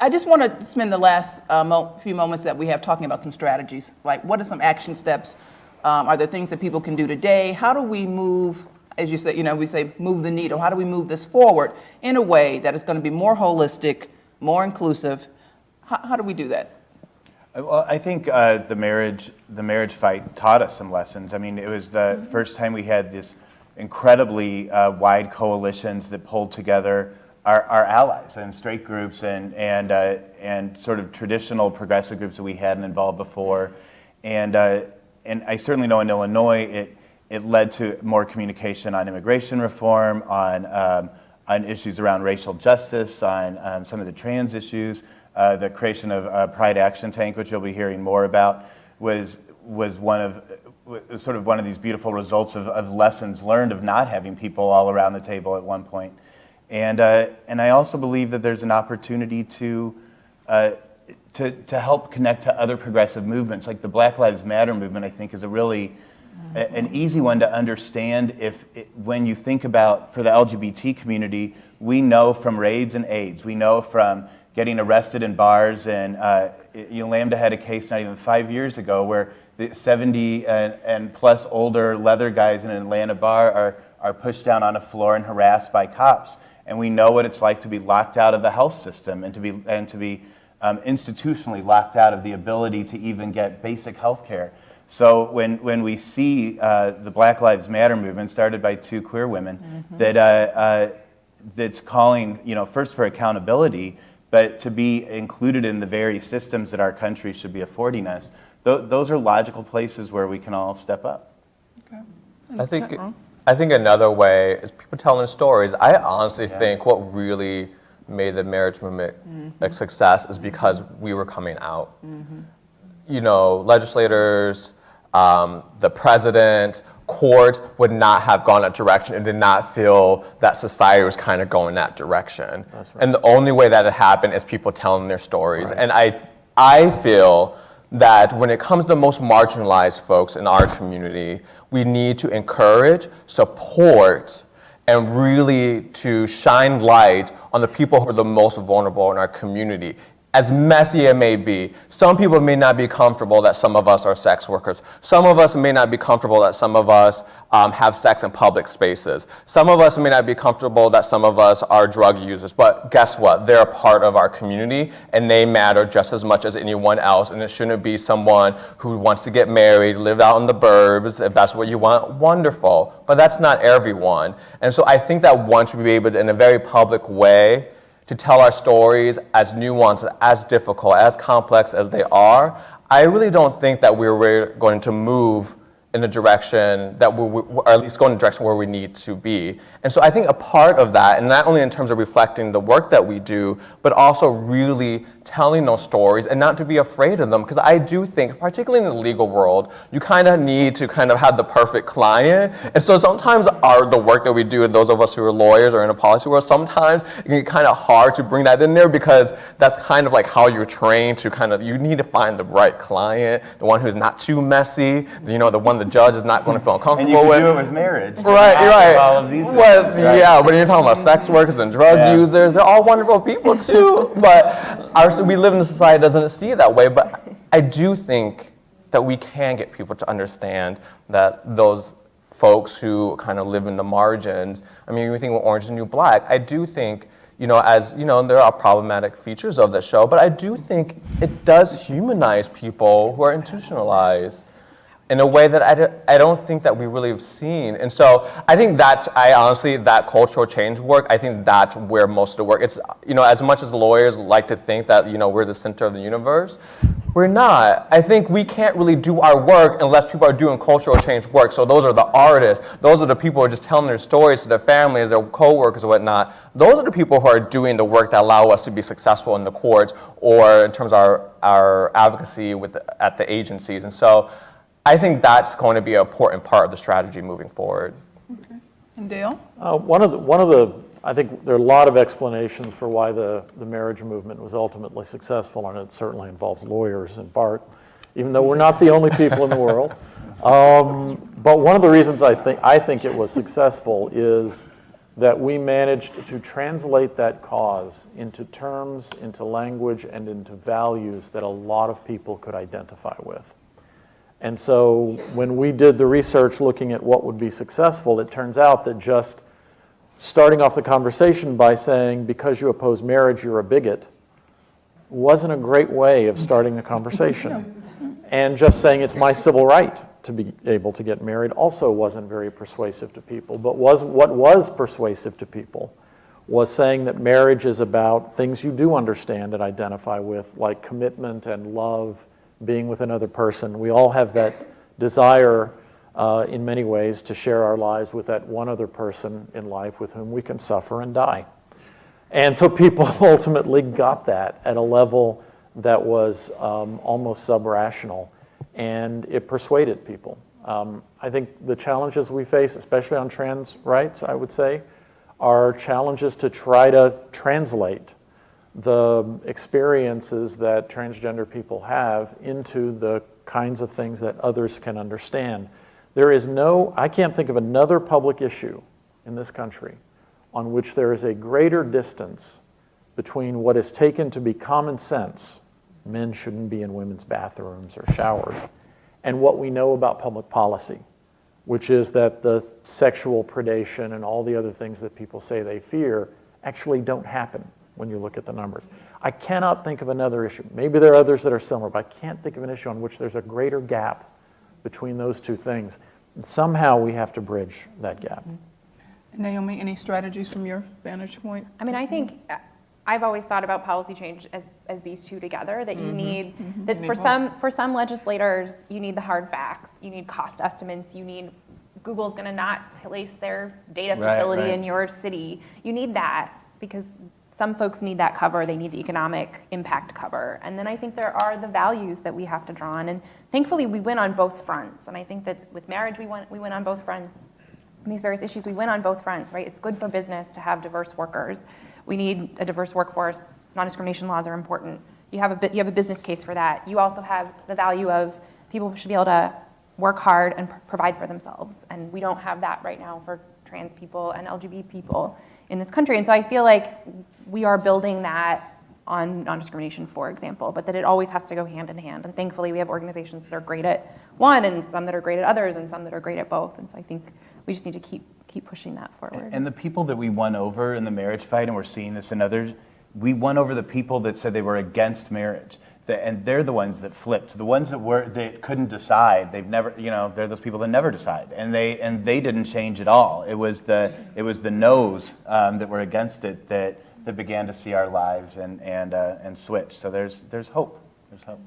I just want to spend the last few moments that we have talking about some strategies. Like, what are some action steps? Are there things that people can do today? How do we move, as you said, we say move the needle. How do we move this forward in a way that is going to be more holistic, more inclusive? How do we do that? Well, I think the marriage fight taught us some lessons. I mean, it was the first time we had this incredibly wide coalitions that pulled together our allies and straight groups and sort of traditional progressive groups that we hadn't involved before, and I certainly know in Illinois it led to more communication on immigration reform, on issues around racial justice, on some of the trans issues. The creation of Pride Action Tank, which you'll be hearing more about, was one of these beautiful results of lessons learned of not having people all around the table at one point. And I also believe that there's an opportunity to help connect to other progressive movements, like the Black Lives Matter movement. I think is a really an easy one to understand when you think about, for the LGBT community, we know from raids and AIDS, we know from getting arrested in bars, and Lambda had a case not even 5 years ago where the 70 and plus older leather guys in an Atlanta bar are pushed down on a floor and harassed by cops. And we know what it's like to be locked out of the health system and to be institutionally locked out of the ability to even get basic health care. So when we see the Black Lives Matter movement started by two queer women, that's calling, first for accountability, but to be included in the very systems that our country should be affording us, those are logical places where we can all step up. Okay. I think another way is people telling stories. I honestly think what really made the marriage movement a success is because we were coming out. Legislators, the president, courts would not have gone that direction and did not feel that society was kind of going that direction. That's right. And the only way that it happened is people telling their stories. Right. And I feel that when it comes to the most marginalized folks in our community, we need to encourage, support, and really to shine light on the people who are the most vulnerable in our community. As messy it may be, some people may not be comfortable that some of us are sex workers. Some of us may not be comfortable that some of us have sex in public spaces. Some of us may not be comfortable that some of us are drug users. But guess what? They're a part of our community, and they matter just as much as anyone else. And it shouldn't be someone who wants to get married, live out in the burbs. If that's what you want, wonderful. But that's not everyone. And so I think that once we be able to, in a very public way, to tell our stories as nuanced, as difficult, as complex as they are, I really don't think that we're going to move in the direction that or at least go in the direction where we need to be. And so I think a part of that, and not only in terms of reflecting the work that we do, but also really telling those stories and not to be afraid of them. Because I do think, particularly in the legal world, you kind of need to kind of have the perfect client. And so sometimes the work that we do, and those of us who are lawyers or in a policy world, sometimes it can get kind of hard to bring that in there because that's kind of like how you're trained to kind of, you need to find the right client, the one who's not too messy, the one the judge is not going to feel uncomfortable with. And you can do it with marriage. Right, you're right. All of these Well, things, right? yeah, but you're talking about sex workers and drug users. They're all wonderful people too. But we live in a society that doesn't see it that way. But I do think that we can get people to understand that those folks who kind of live in the margins, I mean, you think of Orange is the New Black, I do think, there are problematic features of the show, but I do think it does humanize people who are institutionalized in a way that I don't think that we really have seen. And so I think that cultural change work, I think that's where most of the work, it's, as much as lawyers like to think that, we're the center of the universe, we're not. I think we can't really do our work unless people are doing cultural change work. So those are the artists, those are the people who are just telling their stories to their families, their co-workers and whatnot. Those are the people who are doing the work that allow us to be successful in the courts or in terms of our advocacy at the agencies. And so I think that's going to be an important part of the strategy moving forward. Okay. And Dale? One of the, I think there are a lot of explanations for why the marriage movement was ultimately successful, and it certainly involves lawyers in part, even though we're not the only people in the world. But one of the reasons I think it was successful is that we managed to translate that cause into terms, into language, and into values that a lot of people could identify with. And so when we did the research looking at what would be successful, it turns out that just starting off the conversation by saying, because you oppose marriage, you're a bigot, wasn't a great way of starting the conversation. And just saying it's my civil right to be able to get married also wasn't very persuasive to people. But what was persuasive to people was saying that marriage is about things you do understand and identify with, like commitment and love, being with another person. We all have that desire in many ways to share our lives with that one other person in life with whom we can suffer and die. And so people ultimately got that at a level that was almost sub-rational, and it persuaded people. I think the challenges we face, especially on trans rights, I would say, are challenges to try to translate the experiences that transgender people have into the kinds of things that others can understand. I can't think of another public issue in this country on which there is a greater distance between what is taken to be common sense, men shouldn't be in women's bathrooms or showers, and what we know about public policy, which is that the sexual predation and all the other things that people say they fear actually don't happen when you look at the numbers. I cannot think of another issue. Maybe there are others that are similar, but I can't think of an issue on which there's a greater gap between those two things. And somehow we have to bridge that gap. Naomi, any strategies from your vantage point? I mean, I think I've always thought about policy change as these two together, that you need, that for some legislators, you need the hard facts, you need cost estimates, Google's gonna not place their data facility in your city. You need that because some folks need that cover, they need the economic impact cover. And then I think there are the values that we have to draw on. And thankfully we win on both fronts. And I think that with marriage, we win on both fronts. On these various issues, we win on both fronts, right? It's good for business to have diverse workers. We need a diverse workforce. Non-discrimination laws are important. You have a business case for that. You also have the value of people should be able to work hard and provide for themselves. And we don't have that right now for trans people and LGBT people in this country. And so I feel like we are building that on non-discrimination, for example, but that it always has to go hand in hand. And thankfully we have organizations that are great at one and some that are great at others and some that are great at both. And so I think we just need to keep pushing that forward. And the people that we won over in the marriage fight, and we're seeing this in others, we won over the people that said they were against marriage. And they're the ones that flipped. The ones that couldn't decide, they've never, they're those people that never decide. And they didn't change at all. It was the no's that were against it that began to see our lives and switch. So there's hope. There's hope.